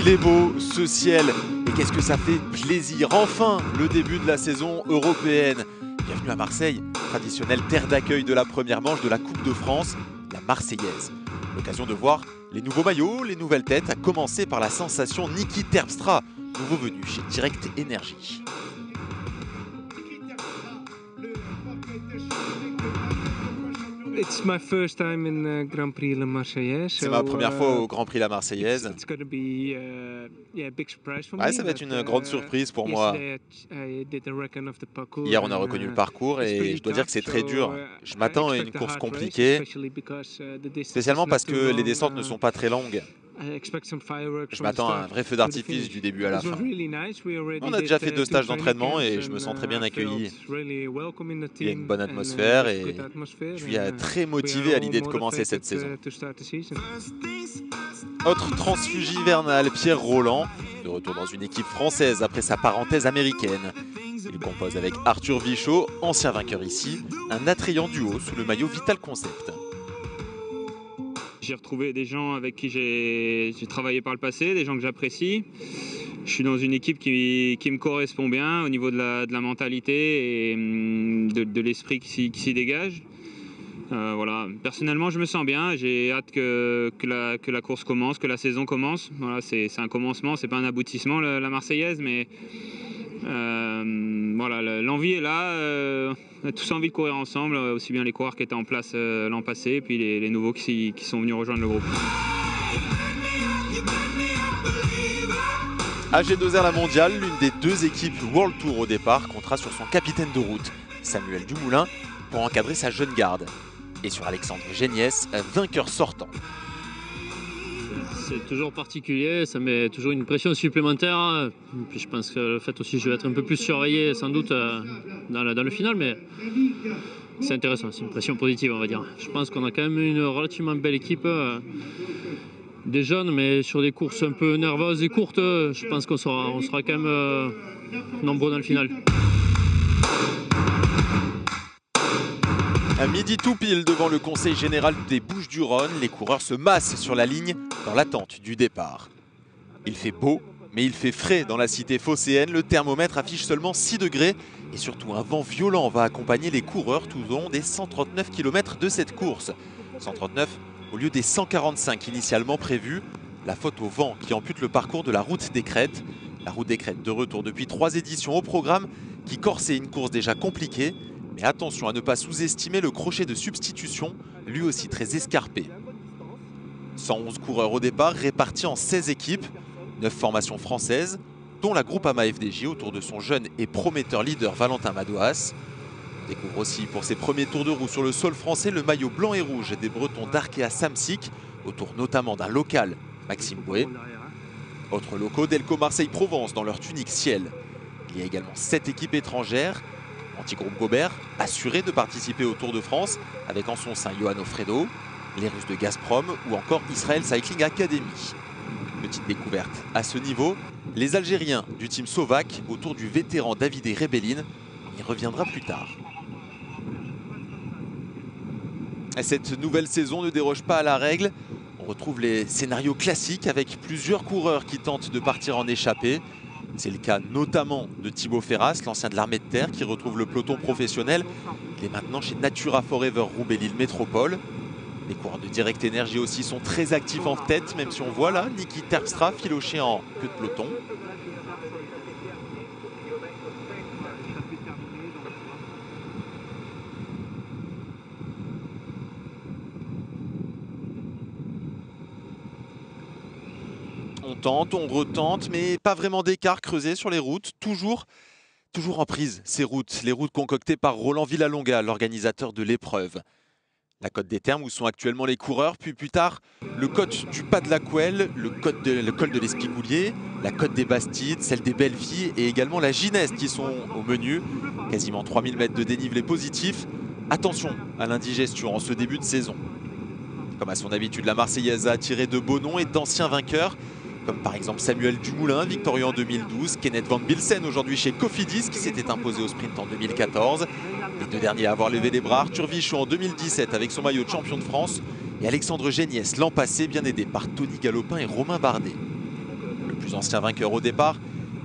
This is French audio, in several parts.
qu'il est beau ce ciel et qu'est-ce que ça fait plaisir. Enfin, le début de la saison européenne. Bienvenue à Marseille, traditionnelle terre d'accueil de la première manche de la Coupe de France, la Marseillaise. L'occasion de voir les nouveaux maillots, les nouvelles têtes, à commencer par la sensation Niki Terpstra, nouveau venu chez Direct Énergie. It's my first time in Grand Prix La Marseillaise. C'est ma première fois au Grand Prix La Marseillaise. It's going to be a big surprise for me. Ouais, ça va être une grande surprise pour moi. Hier, on a reconnu le parcours et je dois dire que c'est très dur. Je m'attends à une course compliquée, spécialement parce que les descentes ne sont pas très longues. Je m'attends à un vrai feu d'artifice du début à la fin. On a déjà fait 2 stages d'entraînement et je me sens très bien accueilli. Il y a une bonne atmosphère et je suis très motivé à l'idée de commencer cette saison. Autre transfuge hivernal, Pierre Rolland, de retour dans une équipe française après sa parenthèse américaine. Il compose avec Arthur Vichot, ancien vainqueur ici, un attrayant duo sous le maillot Vital Concept. J'ai retrouvé des gens avec qui j'ai travaillé par le passé, des gens que j'apprécie. Je suis dans une équipe qui me correspond bien au niveau de la mentalité et de l'esprit qui s'y dégage. Voilà. Personnellement, je me sens bien. J'ai hâte que la course commence, que la saison commence. Voilà, c'est un commencement, c'est pas un aboutissement la Marseillaise, mais voilà, l'envie est là. On a tous envie de courir ensemble, aussi bien les coureurs qui étaient en place l'an passé, et puis les nouveaux qui sont venus rejoindre le groupe. AG2R La Mondiale, l'une des 2 équipes World Tour au départ, comptera sur son capitaine de route, Samuel Dumoulin, pour encadrer sa jeune garde. Et sur Alexandre Géniès, vainqueur sortant. C'est toujours particulier, ça met toujours une pression supplémentaire. Puis je pense que le fait aussi je vais être un peu plus surveillé sans doute dans le final, mais c'est intéressant, c'est une pression positive on va dire. Je pense qu'on a quand même une relativement belle équipe, des jeunes, mais sur des courses un peu nerveuses et courtes, je pense qu'on sera quand même nombreux dans le final. À midi tout pile devant le conseil général des Bouches-du-Rhône, les coureurs se massent sur la ligne dans l'attente du départ. Il fait beau, mais il fait frais dans la cité phocéenne. Le thermomètre affiche seulement 6 degrés et surtout un vent violent va accompagner les coureurs tout au long des 139 km de cette course. 139 au lieu des 145 initialement prévus. La faute au vent qui ampute le parcours de la route des Crêtes. La route des Crêtes de retour depuis 3 éditions au programme qui corsait une course déjà compliquée. Mais attention à ne pas sous-estimer le crochet de substitution, lui aussi très escarpé. 111 coureurs au départ, répartis en 16 équipes, 9 formations françaises, dont la Groupama FDJ autour de son jeune et prometteur leader Valentin Madouas. On découvre aussi pour ses premiers tours de roue sur le sol français le maillot blanc et rouge des Bretons d'Arkea Samsic, autour notamment d'un local, Maxime Bouet. Autres locaux, Delco Marseille-Provence dans leur tunique ciel. Il y a également 7 équipes étrangères. Antigroupe Gobert, assuré de participer au Tour de France, avec en son sein Johan Ofredo, les Russes de Gazprom ou encore Israel Cycling Academy. Petite découverte à ce niveau, les Algériens du team Sovac autour du vétéran Davide Rebellin. On y reviendra plus tard. Et cette nouvelle saison ne déroge pas à la règle. On retrouve les scénarios classiques avec plusieurs coureurs qui tentent de partir en échappée. C'est le cas notamment de Thibaut Ferras, l'ancien de l'armée de terre qui retrouve le peloton professionnel. Il est maintenant chez Natura Forever Roubaix-Lille Métropole. Les coureurs de Direct Énergie aussi sont très actifs en tête, même si on voit là Niki Terpstra filoché en queue de peloton. On tente, on retente, mais pas vraiment d'écart creusé sur les routes. Toujours en prise, ces routes. Les routes concoctées par Roland Villalonga, l'organisateur de l'épreuve. La côte des Thermes où sont actuellement les coureurs, puis plus tard, le col du Pas de la Couelle, le col de l'Espigoulier, la côte des Bastides, celle des Belles-Filles et également la Gineste qui sont au menu. Quasiment 3000 mètres de dénivelé positif. Attention à l'indigestion en ce début de saison. Comme à son habitude, la Marseillaise a attiré de beaux noms et d'anciens vainqueurs. Comme par exemple Samuel Dumoulin, victorieux en 2012, Kenneth Van Bilsen aujourd'hui chez Cofidis qui s'était imposé au sprint en 2014. Les 2 derniers à avoir levé les bras, Arthur Vichot en 2017 avec son maillot de champion de France et Alexandre Géniès l'an passé bien aidé par Tony Galopin et Romain Bardet. Le plus ancien vainqueur au départ,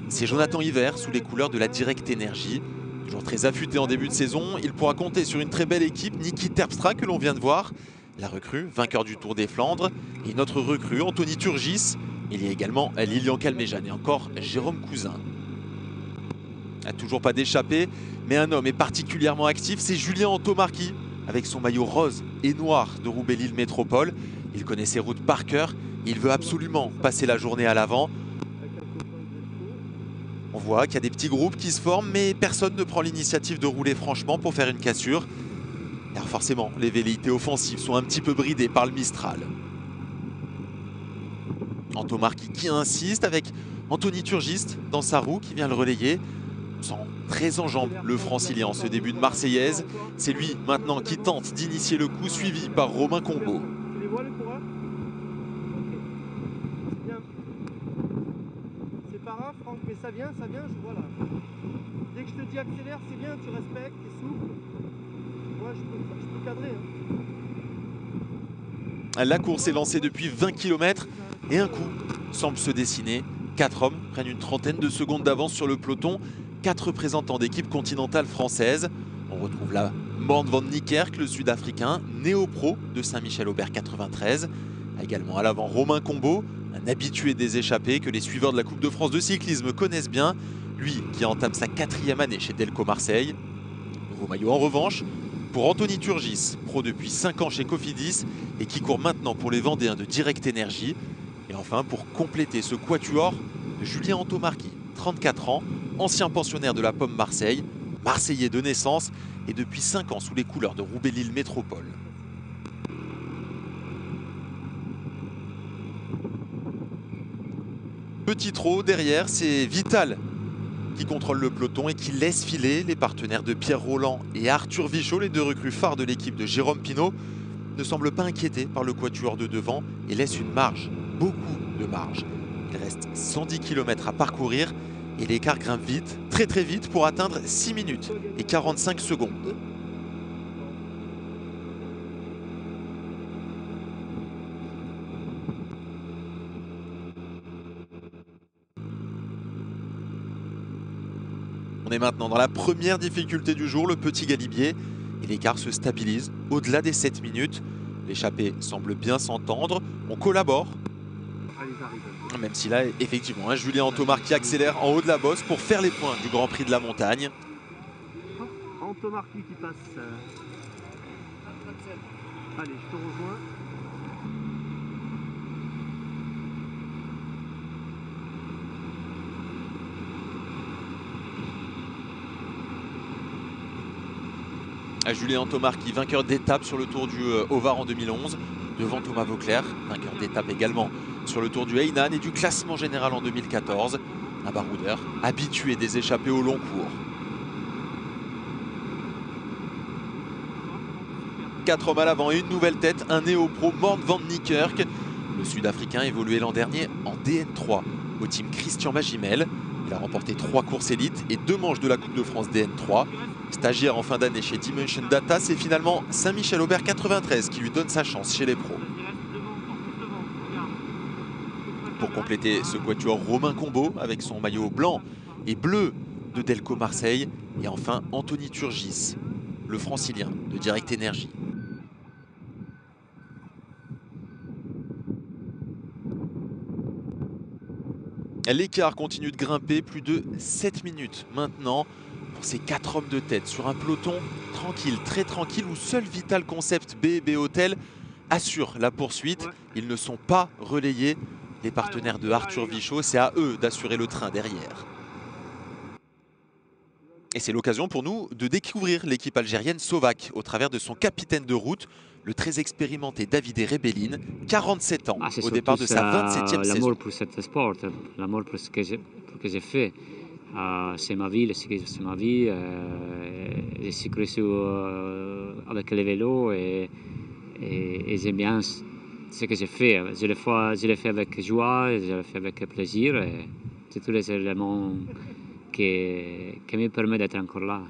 c'est Jonathan Hiver sous les couleurs de la Direct Energy. Toujours très affûté en début de saison, il pourra compter sur une très belle équipe, Niki Terpstra que l'on vient de voir, la recrue, vainqueur du Tour des Flandres, et une autre recrue, Anthony Turgis. Il y a également Lilian Calmejane et encore Jérôme Cousin. Toujours pas d'échappée, mais un homme est particulièrement actif, c'est Julien Antomarchi, avec son maillot rose et noir de Roubaix-Lille Métropole. Il connaît ses routes par cœur, il veut absolument passer la journée à l'avant. On voit qu'il y a des petits groupes qui se forment, mais personne ne prend l'initiative de rouler franchement pour faire une cassure. Car forcément, les velléités offensives sont un petit peu bridées par le Mistral. Antomarchi qui insiste avec Anthony Turgis dans sa roue qui vient le relayer. On sent très en jambes le francilien en ce début de Marseillaise. C'est lui maintenant qui tente d'initier le coup, suivi par Romain Combaud. Tu les vois les coureurs? C'est bien. C'est pas grave Franck, mais ça vient, je vois là. Dès que je te dis accélère, c'est bien, tu respectes, t'es souple. Moi je peux cadrer. Hein. La course est lancée depuis 20 km et un coup semble se dessiner. 4 hommes prennent une trentaine de secondes d'avance sur le peloton. 4 représentants d'équipes continentales françaises. On retrouve là Mort van Niekerk, le Sud-Africain, néo-pro de Saint-Michel-Aubert 93. Également à l'avant Romain Combaud, un habitué des échappées que les suiveurs de la Coupe de France de cyclisme connaissent bien. Lui qui entame sa 4e année chez Delco Marseille. Nouveau maillot en revanche pour Anthony Turgis, pro depuis 5 ans chez Cofidis et qui court maintenant pour les Vendéens de Direct Energy. Et enfin pour compléter ce quatuor, Julien Antomarchi, 34 ans, ancien pensionnaire de la Pomme Marseille, Marseillais de naissance et depuis 5 ans sous les couleurs de Roubaix-Lille Métropole. Petit trot derrière, c'est Vital qui contrôle le peloton et qui laisse filer les partenaires de Pierre Roland et Arthur Vichot. Les 2 recrues phares de l'équipe de Jérôme Pinault ne semblent pas inquiétés par le quatuor de devant et laissent une marge, beaucoup de marge. Il reste 110 km à parcourir et l'écart grimpe vite, très vite pour atteindre 6 minutes et 45 secondes. On est maintenant dans la première difficulté du jour, le petit galibier, et l'écart se stabilise au-delà des 7 minutes. L'échappée semble bien s'entendre, on collabore. Même si là, effectivement, Julien Antomarchi accélère en haut de la bosse pour faire les points du Grand Prix de la Montagne. Antomarchi qui passe. Allez, je te rejoins. Julien Antomarchi, vainqueur d'étape sur le Tour du Haut-Var en 2011, devant Thomas Vauclair, vainqueur d'étape également sur le Tour du Hainan et du classement général en 2014. Un baroudeur habitué des échappées au long cours. 4 hommes à l'avant et une nouvelle tête, un néo-pro, Mort van Niekerk. Le Sud-Africain évoluait l'an dernier en DN3 au team Christian Magimel. Il a remporté 3 courses élites et 2 manches de la Coupe de France DN3. Stagiaire en fin d'année chez Dimension Data, c'est finalement Saint-Michel-Aubert 93 qui lui donne sa chance chez les pros. Pour compléter ce quatuor, Romain Combaud avec son maillot blanc et bleu de Delco Marseille. Et enfin Anthony Turgis, le francilien de Direct Energy. L'écart continue de grimper, plus de 7 minutes maintenant pour ces 4 hommes de tête sur un peloton tranquille, très tranquille, où seul Vital Concept B&B Hotel assure la poursuite. Ils ne sont pas relayés. Les partenaires de Arthur Vichot, c'est à eux d'assurer le train derrière. Et c'est l'occasion pour nous de découvrir l'équipe algérienne Sovac au travers de son capitaine de route, le très expérimenté Davide Rebellin, 47 ans, au départ de sa 27e saison. L'amour pour ce sport, l'amour pour ce que j'ai fait. C'est ma vie, c'est ma vie. Je suis crescu avec le vélo et j'aime bien ce que j'ai fait. Je l'ai fait avec joie, je l'ai fait avec plaisir. C'est tous les éléments qui me permettent d'être encore là.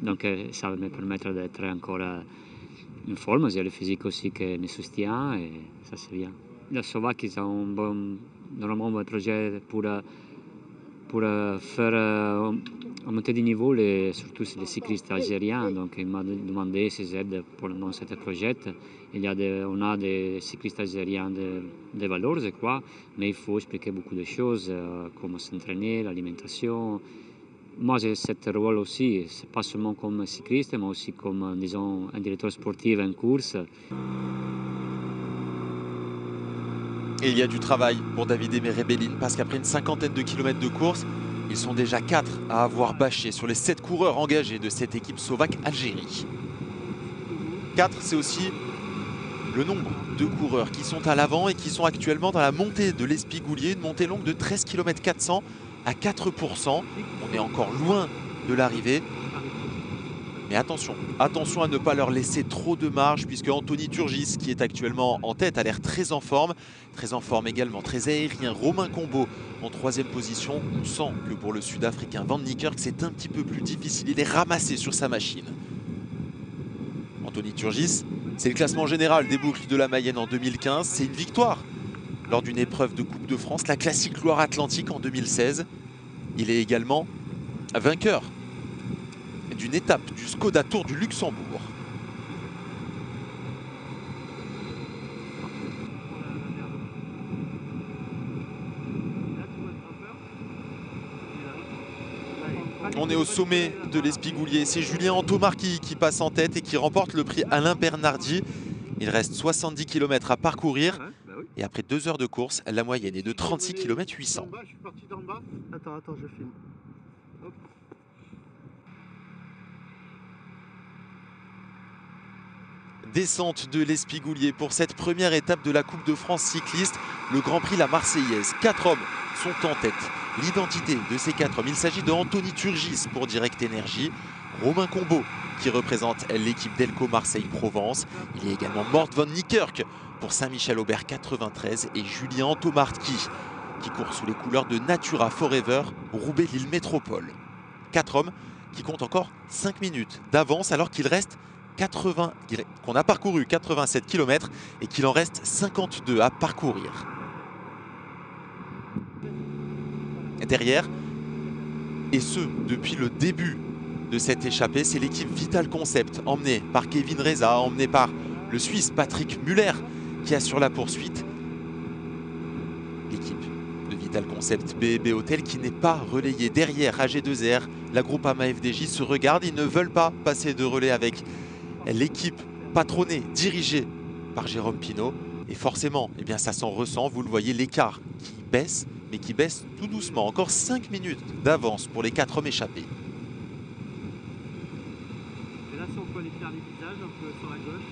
Donc ça va me permettre d'être encore en forme. J'ai le physique aussi qui me soutient et ça c'est bien. la Slovaque, ils ont normalement un projet pour faire monter de niveau, surtout les cyclistes algériens. Donc, il m'a demandé si j'aide pour dans ce projet. On a des cyclistes algériens de valeur, je crois, mais il faut expliquer beaucoup de choses, comment s'entraîner, l'alimentation. Moi, j'ai ce rôle aussi, pas seulement comme cycliste, mais aussi comme, disons, un directeur sportif en course. Et il y a du travail pour David Rebellin parce qu'après une cinquantaine de kilomètres de course, ils sont déjà 4 à avoir bâché sur les 7 coureurs engagés de cette équipe slovaque Algérie. 4, c'est aussi le nombre de coureurs qui sont à l'avant et qui sont actuellement dans la montée de l'Espigoulier, une montée longue de 13 km 400 à 4%. On est encore loin de l'arrivée. Mais attention à ne pas leur laisser trop de marge puisque Anthony Turgis, qui est actuellement en tête, a l'air très en forme également, très aérien. Romain Combo en 3e position. On sent que pour le Sud-Africain Van Niekerk, c'est un petit peu plus difficile. Il est ramassé sur sa machine. Anthony Turgis, c'est le classement général des boucles de la Mayenne en 2015. C'est une victoire lors d'une épreuve de Coupe de France, la classique Loire-Atlantique en 2016. Il est également vainqueur d'une étape du Skoda Tour du Luxembourg. On est au sommet de l'Espigoulier. C'est Julien Antomar qui passe en tête et qui remporte le prix Alain Bernardi. Il reste 70 km à parcourir. Et après 2 heures de course, la moyenne est de 36 km 800. Je suis parti d'en bas. Attends, je filme. Hop. Descente de l'Espigoulier pour cette première étape de la Coupe de France cycliste, le Grand Prix La Marseillaise. 4 hommes sont en tête. L'identité de ces 4 hommes, il s'agit de Anthony Turgis pour Direct Énergie, Romain Combo qui représente l'équipe Delco Marseille-Provence. Il y a également Mort Van Niekerk pour Saint-Michel-Aubert 93 et Julien Antomartki qui court sous les couleurs de Natura Forever, Roubaix-Lille Métropole. 4 hommes qui comptent encore 5 minutes d'avance alors qu'il reste qu'on a parcouru 87 km et qu'il en reste 52 à parcourir. Derrière, et ce depuis le début de cette échappée, c'est l'équipe Vital Concept emmenée par Kevin Reza, emmenée par le Suisse Patrick Muller qui assure la poursuite. L'équipe de Vital Concept BB Hotel qui n'est pas relayée. Derrière AG2R, la Groupama FDJ se regarde, ils ne veulent pas passer de relais avec l'équipe patronnée, dirigée par Jérôme Pinault. Et forcément, eh bien, ça s'en ressent. Vous le voyez, l'écart qui baisse, mais qui baisse tout doucement. Encore 5 minutes d'avance pour les 4 hommes échappés. Et là, si on peut aller faire les visages un peu sur la gauche.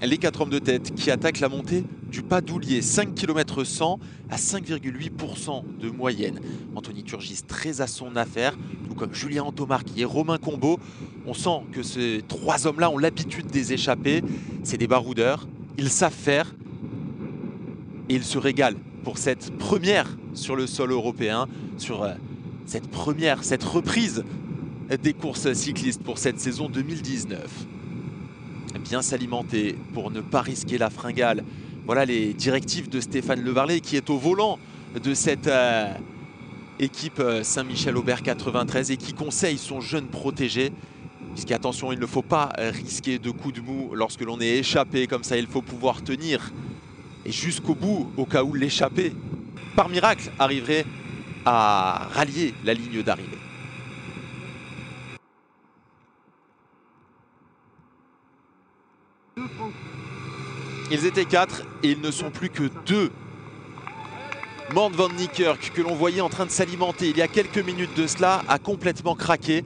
Les 4 hommes de tête qui attaquent la montée du Pas-d'Oulier, 5 km 100 à 5,8% de moyenne. Anthony Turgis très à son affaire, tout comme Julien Antomartki et Romain Combo. On sent que ces 3 hommes-là ont l'habitude des échappées. C'est des baroudeurs, ils savent faire et ils se régalent pour cette première sur le sol européen, sur cette reprise des courses cyclistes pour cette saison 2019. Bien s'alimenter pour ne pas risquer la fringale. Voilà les directives de Stéphane Levarlet qui est au volant de cette équipe Saint-Michel-Aubert 93 et qui conseille son jeune protégé. Puisqu'attention, il ne faut pas risquer de coups de mou lorsque l'on est échappé comme ça. Il faut pouvoir tenir et jusqu'au bout au cas où l'échappé, par miracle, arriverait à rallier la ligne d'arrivée. Ils étaient 4 et ils ne sont plus que 2. Mort Van Niekerk, que l'on voyait en train de s'alimenter il y a quelques minutes de cela, a complètement craqué.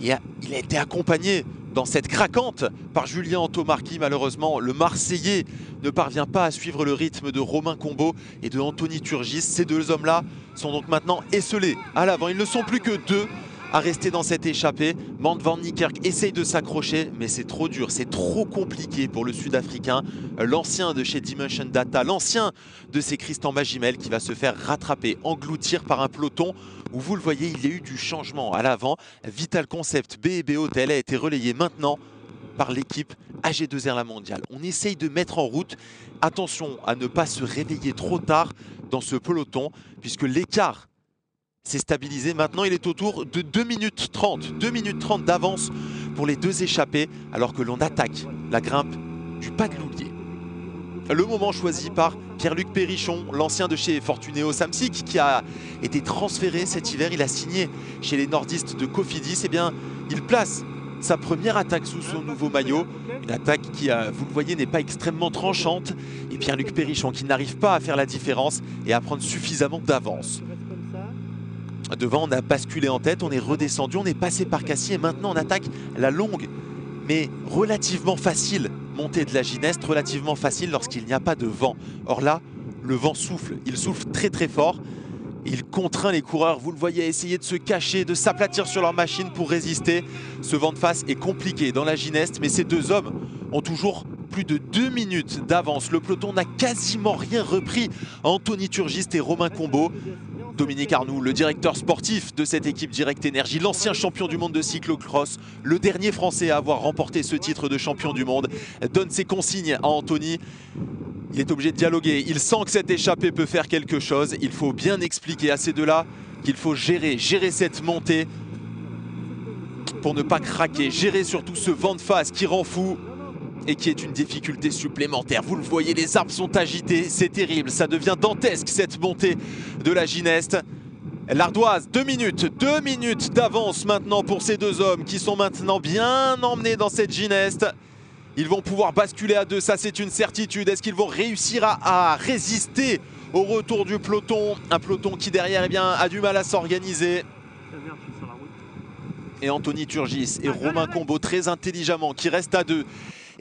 Et il a été accompagné dans cette craquante par Julien Antomartki. Malheureusement, le Marseillais ne parvient pas à suivre le rythme de Romain Combo et de Anthony Turgis. Ces 2 hommes-là sont donc maintenant esselés à l'avant. Ils ne sont plus que 2 à rester dans cette échappée. Mort Van Niekerk essaye de s'accrocher, mais c'est trop dur, c'est trop compliqué pour le Sud-Africain. L'ancien de chez Dimension Data, l'ancien de ces Christian Magimel qui va se faire rattraper, engloutir par un peloton où vous le voyez, il y a eu du changement à l'avant. Vital Concept BB Hotel a été relayé maintenant par l'équipe AG2R La Mondiale. On essaye de mettre en route. Attention à ne pas se réveiller trop tard dans ce peloton, puisque l'écart s'est stabilisé. Maintenant, il est autour de 2 minutes 30. 2 minutes 30 d'avance pour les deux échappés, alors que l'on attaque la grimpe du Pas de Loulier. Le moment choisi par Pierre-Luc Périchon, l'ancien de chez Fortunéo Samsic, qui a été transféré cet hiver. Il a signé chez les nordistes de Cofidis. Eh bien, il place sa première attaque sous son nouveau maillot. Une attaque qui, vous le voyez, n'est pas extrêmement tranchante. Et Pierre-Luc Périchon qui n'arrive pas à faire la différence et à prendre suffisamment d'avance. Devant, on a basculé en tête, on est redescendu, on est passé par Cassis et maintenant on attaque la longue, mais relativement facile montée de la Gineste, relativement facile lorsqu'il n'y a pas de vent. Or là, le vent souffle, il souffle très très fort. Il contraint les coureurs, vous le voyez, à essayer de se cacher, de s'aplatir sur leur machine pour résister. Ce vent de face est compliqué dans la Gineste, mais ces deux hommes ont toujours plus de 2 minutes d'avance. Le peloton n'a quasiment rien repris. Anthony Turgis et Romain Combaud. Dominique Arnoux, le directeur sportif de cette équipe Direct Énergie, l'ancien champion du monde de cyclocross, le dernier Français à avoir remporté ce titre de champion du monde, donne ses consignes à Anthony. Il est obligé de dialoguer, il sent que cette échappée peut faire quelque chose. Il faut bien expliquer à ces deux-là qu'il faut gérer cette montée pour ne pas craquer, gérer surtout ce vent de face qui rend fou et qui est une difficulté supplémentaire. Vous le voyez, les arbres sont agités, c'est terrible, ça devient dantesque cette montée de la Gineste. L'Ardoise, 2 minutes d'avance maintenant pour ces deux hommes qui sont maintenant bien emmenés dans cette Gineste. Ils vont pouvoir basculer à deux, ça c'est une certitude. Est-ce qu'ils vont réussir à résister au retour du peloton? Un peloton qui derrière eh bien, a du mal à s'organiser. Et Anthony Turgis et Romain Combaud très intelligemment qui restent à deux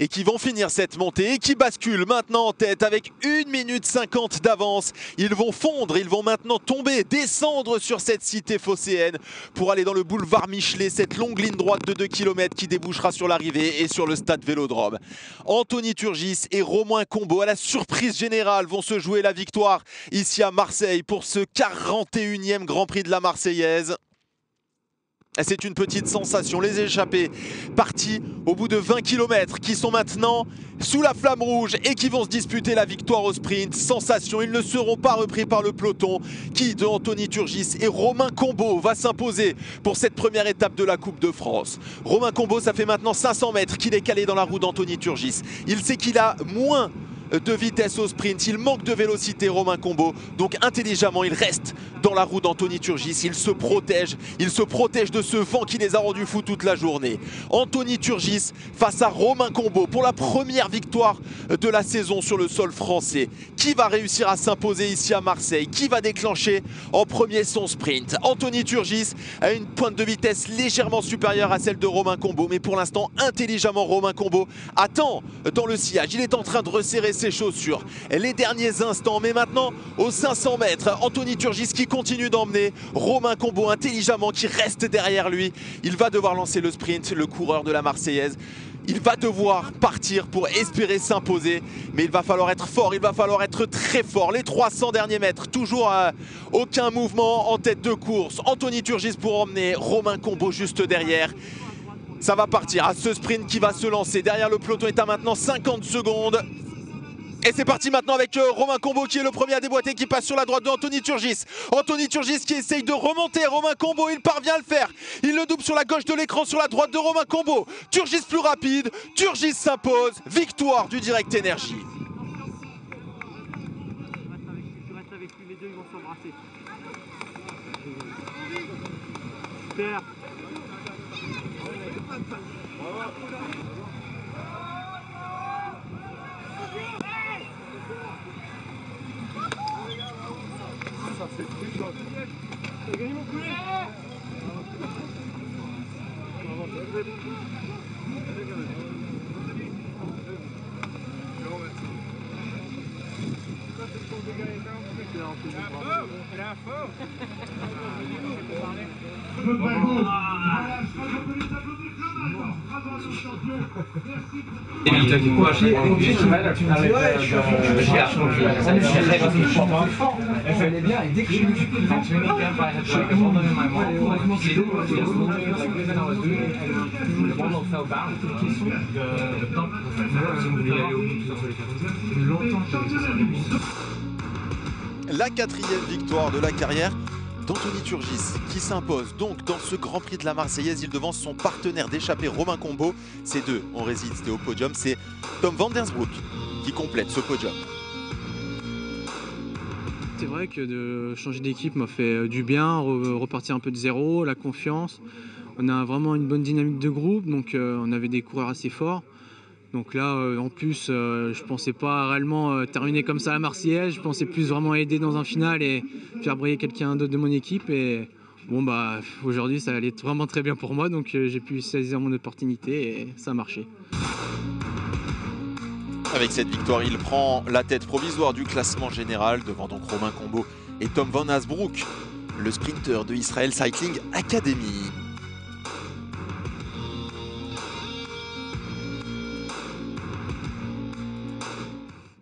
et qui vont finir cette montée et qui basculent maintenant en tête avec 1 minute 50 d'avance. Ils vont fondre, ils vont maintenant tomber, descendre sur cette cité phocéenne pour aller dans le boulevard Michelet, cette longue ligne droite de 2 km qui débouchera sur l'arrivée et sur le stade Vélodrome. Anthony Turgis et Romain Combaud, à la surprise générale, vont se jouer la victoire ici à Marseille pour ce 41e Grand Prix de la Marseillaise. C'est une petite sensation, les échappés partis au bout de 20 km qui sont maintenant sous la flamme rouge et qui vont se disputer la victoire au sprint. Sensation, ils ne seront pas repris par le peloton qui de Anthony Turgis et Romain Combaud va s'imposer pour cette première étape de la Coupe de France. Romain Combaud, ça fait maintenant 500 mètres qu'il est calé dans la roue d'Anthony Turgis. Il sait qu'il a moins de vitesse au sprint, il manque de vélocité Romain Combaud, donc intelligemment il reste dans la roue d'Anthony Turgis, il se protège de ce vent qui les a rendus fous toute la journée. Anthony Turgis face à Romain Combaud pour la première victoire de la saison sur le sol français. Qui va réussir à s'imposer ici à Marseille? Qui va déclencher en premier son sprint? Anthony Turgis a une pointe de vitesse légèrement supérieure à celle de Romain Combaud, mais pour l'instant intelligemment Romain Combaud attend dans le sillage, il est en train de resserrer ses chaussures les derniers instants, mais maintenant aux 500 mètres Anthony Turgis qui continue d'emmener Romain Combaud intelligemment qui reste derrière lui. Il va devoir lancer le sprint, le coureur de la Marseillaise. Il va devoir partir pour espérer s'imposer, mais il va falloir être fort, il va falloir être très fort. Les 300 derniers mètres, toujours aucun mouvement en tête de course. Anthony Turgis pour emmener Romain Combaud juste derrière. Ça va partir à ce sprint qui va se lancer. Derrière le peloton est à maintenant 50 secondes. Et c'est parti maintenant avec Romain Combaud qui est le premier à déboîter, qui passe sur la droite de Anthony Turgis. Anthony Turgis qui essaye de remonter. Romain Combaud, il parvient à le faire. Il le double sur la gauche de l'écran, sur la droite de Romain Combaud. Turgis plus rapide. Turgis s'impose. Victoire du Direct Énergie. Super. T'as gagné mon poulet. La 4e victoire de la carrière d'Anthony Turgis qui s'impose donc dans ce Grand Prix de la Marseillaise. Il devance son partenaire d'échappée Romain Combaud. Ces deux ont résisté au podium. C'est Tom Vandersbrouck qui complète ce podium. C'est vrai que de changer d'équipe m'a fait du bien, repartir un peu de zéro, la confiance. On a vraiment une bonne dynamique de groupe, donc on avait des coureurs assez forts. Donc là, en plus, je pensais pas réellement terminer comme ça à la Marseillaise. Je pensais plus vraiment aider dans un final et faire briller quelqu'un d'autre de mon équipe. Et bon, bah, aujourd'hui, ça allait vraiment très bien pour moi. Donc j'ai pu saisir mon opportunité et ça a marché. Avec cette victoire, il prend la tête provisoire du classement général devant donc Romain Combaud et Tom Vandersbrouck, le sprinter de Israel Cycling Academy.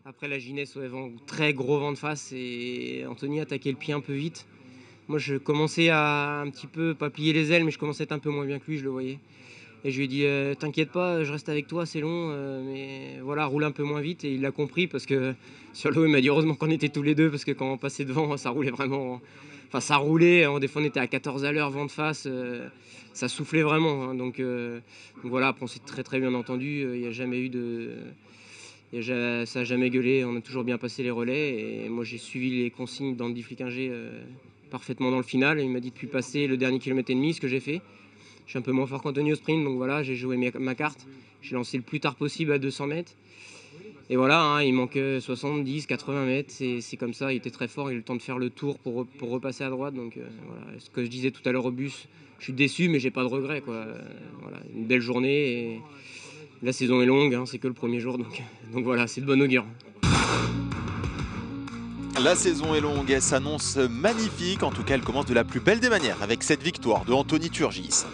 Après la Ginesse, très gros vent de face et Anthony attaquait le pied un peu vite. Moi, je commençais à un petit peu, pas plier les ailes, mais je commençais à être un peu moins bien que lui, je le voyais. Et je lui ai dit, t'inquiète pas, je reste avec toi, c'est long, mais voilà, roule un peu moins vite. Et il l'a compris parce que sur l'eau, il m'a dit heureusement qu'on était tous les deux parce que quand on passait devant, ça roulait vraiment. Enfin, ça roulait, des fois on était à 14 à l'heure, vent de face, ça soufflait vraiment. Hein, donc voilà, après on s'est très très bien entendu, il n'y a jamais eu de. Ça n'a jamais gueulé, on a toujours bien passé les relais et moi j'ai suivi les consignes d'Andy Flickinger parfaitement dans le final. Il m'a dit de plus passer le dernier kilomètre et demi, ce que j'ai fait. Je suis un peu moins fort qu'Anthony au sprint, donc voilà, j'ai joué ma carte. J'ai lancé le plus tard possible à 200 mètres. Et voilà, hein, il manque 70, 80 mètres, c'est comme ça, il était très fort, il a eu le temps de faire le tour pour repasser à droite. Donc voilà, ce que je disais tout à l'heure au bus, je suis déçu mais j'ai pas de regrets, quoi. Voilà, une belle journée et la saison est longue, hein, c'est que le premier jour, donc voilà, c'est de bon augure. La saison est longue, elle s'annonce magnifique, en tout cas elle commence de la plus belle des manières avec cette victoire de Anthony Turgis.